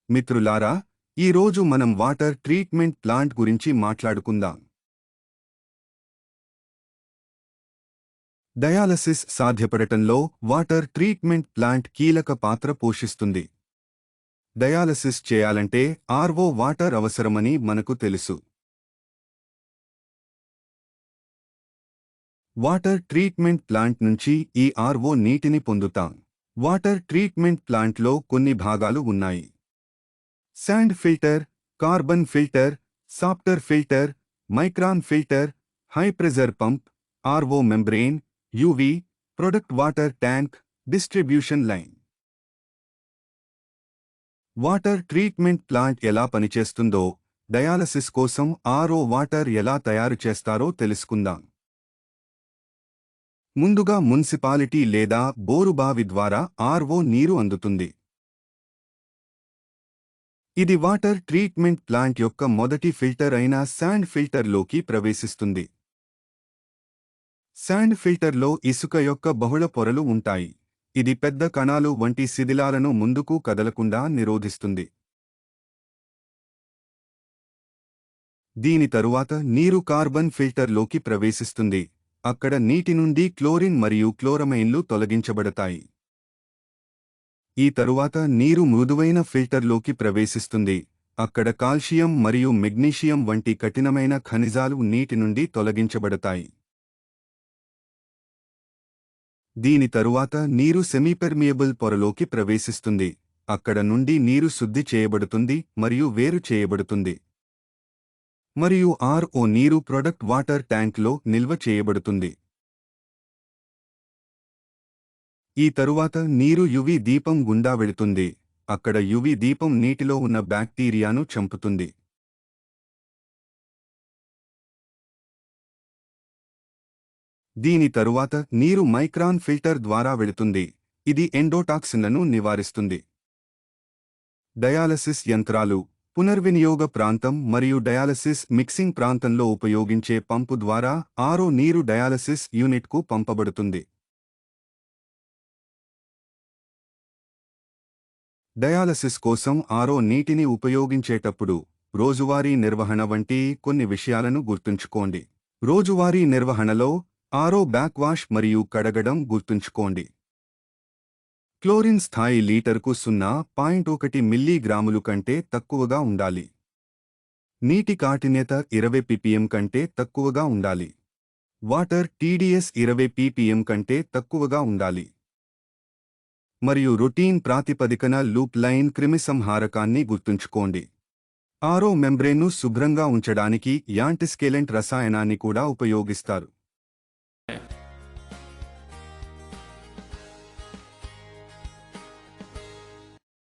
మిత్రులారా, ఈరోజు మనం వాటర్ ట్రీట్మెంట్ ప్లాంట్ గురించి మాట్లాడుకుందాం. డయాలసిస్ సాధ్యపడటంలో వాటర్ ట్రీట్మెంట్ ప్లాంట్ కీలక పాత్ర పోషిస్తుంది. డయాలసిస్ చేయాలంటే ఆర్ఓ వాటర్ అవసరమని మనకు తెలుసు. వాటర్ ట్రీట్మెంట్ ప్లాంట్ నుంచి ఈ ఆర్ఓ నీటిని పొందుతాం. వాటర్ ట్రీట్మెంట్ ప్లాంట్లో కొన్ని భాగాలు ఉన్నాయి. Sand filter, carbon filter, softer filter, micron filter, high pressure pump, RO membrane, UV, product water tank, distribution line. Water treatment plant ఎలా పనిచేస్తుందో, డయాలసిస్ కోసం ఆర్ఓ వాటర్ ఎలా తయారు చేస్తారో తెలుసుకుందాం. ముందుగా మున్సిపాలిటీ లేదా బోరుబావి ద్వారా ఆర్ఓ నీరు అందుతుంది. ఇది వాటర్ ట్రీట్మెంట్ ప్లాంట్ యొక్క మొదటి ఫిల్టర్ అయిన శాండ్ ఫిల్టర్లోకి ప్రవేశిస్తుంది. శాండ్ ఫిల్టర్లో ఇసుక యొక్క బహుళ పొరలు ఉంటాయి. ఇది పెద్ద కణాలు వంటి శిథిలాలను ముందుకు కదలకుండా నిరోధిస్తుంది. దీని తరువాత నీరు కార్బన్ ఫిల్టర్లోకి ప్రవేశిస్తుంది. అక్కడ నీటి నుండి క్లోరిన్ మరియు క్లోరమైన్లు తొలగించబడతాయి. ఈ తరువాత నీరు మృదువైన ఫిల్టర్లోకి ప్రవేశిస్తుంది. అక్కడ కాల్షియం మరియు మెగ్నీషియం వంటి కఠినమైన ఖనిజాలు నీటి నుండి తొలగించబడతాయి. దీని తరువాత నీరు సెమీపెర్మియబుల్ పొరలోకి ప్రవేశిస్తుంది. అక్కడ నుండి నీరు శుద్ధి చేయబడుతుంది మరియు వేరు చేయబడుతుంది. మరియు ఆర్ఓ నీరు ప్రొడక్ట్ వాటర్ ట్యాంక్లో నిల్వ చేయబడుతుంది. ఈ తరువాత నీరు యువి దీపం గుండా వెళుతుంది. అక్కడ యువి దీపం నీటిలో ఉన్న బ్యాక్టీరియాను చంపుతుంది. దీని తరువాత నీరు మైక్రాన్ ఫిల్టర్ ద్వారా వెళుతుంది. ఇది ఎండోటాక్సిన్లను నివారిస్తుంది. డయాలసిస్ యంత్రాలు, పునర్వినియోగ ప్రాంతం మరియు డయాలసిస్ మిక్సింగ్ ప్రాంతంలో ఉపయోగించే పంపు ద్వారా ఆర్ఓ నీరు డయాలసిస్ యూనిట్కు పంపబడుతుంది. డయాలసిస్ కోసం ఆర్ఓ నీటిని ఉపయోగించేటప్పుడు రోజువారీ నిర్వహణ వంటి కొన్ని విషయాలను గుర్తుంచుకోండి. రోజువారీ నిర్వహణలో ఆర్ఓ బ్యాక్వాష్ మరియు కడగడం గుర్తుంచుకోండి. క్లోరిన్ స్థాయి లీటరుకు 0.1 మిల్లీగ్రాములు కంటే తక్కువగా ఉండాలి. నీటి కాఠిన్యత 20 ppm కంటే తక్కువగా ఉండాలి. వాటర్ TDS 20 ppm కంటే తక్కువగా ఉండాలి. మరియు రొటీన్ ప్రాతిపదికన లూప్ లైన్ క్రిమిసంహారకాన్ని గుర్తుంచుకోండి. ఆర్ఓ మెంబ్రేన్ను శుభ్రంగా ఉంచడానికి యాంటిస్కేలెంట్ రసాయనాన్ని కూడా ఉపయోగిస్తారు.